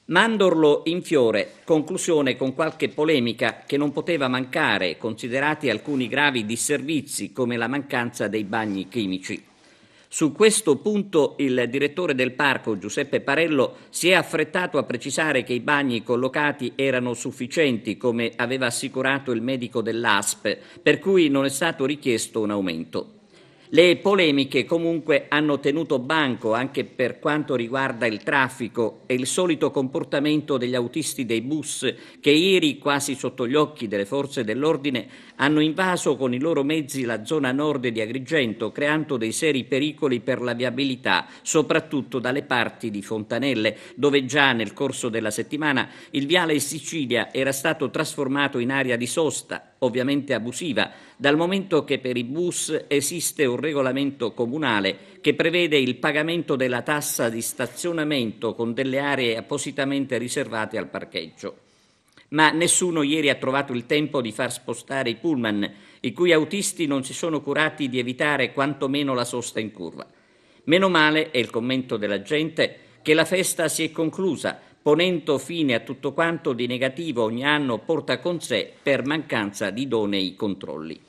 Mandorlo in fiore, conclusione con qualche polemica che non poteva mancare, considerati alcuni gravi disservizi come la mancanza dei bagni chimici. Su questo punto il direttore del parco, Giuseppe Parello, si è affrettato a precisare che i bagni collocati erano sufficienti, come aveva assicurato il medico dell'ASP, per cui non è stato richiesto un aumento. Le polemiche comunque hanno tenuto banco anche per quanto riguarda il traffico e il solito comportamento degli autisti dei bus che ieri, quasi sotto gli occhi delle forze dell'ordine, hanno invaso con i loro mezzi la zona nord di Agrigento, creando dei seri pericoli per la viabilità, soprattutto dalle parti di Fontanelle, dove già nel corso della settimana il viale Sicilia era stato trasformato in area di sosta, ovviamente abusiva, dal momento che per i bus esiste un regolamento comunale che prevede il pagamento della tassa di stazionamento con delle aree appositamente riservate al parcheggio. Ma nessuno ieri ha trovato il tempo di far spostare i pullman, i cui autisti non si sono curati di evitare quantomeno la sosta in curva. Meno male, è il commento della gente, che la festa si è conclusa, ponendo fine a tutto quanto di negativo ogni anno porta con sé per mancanza di idonei controlli.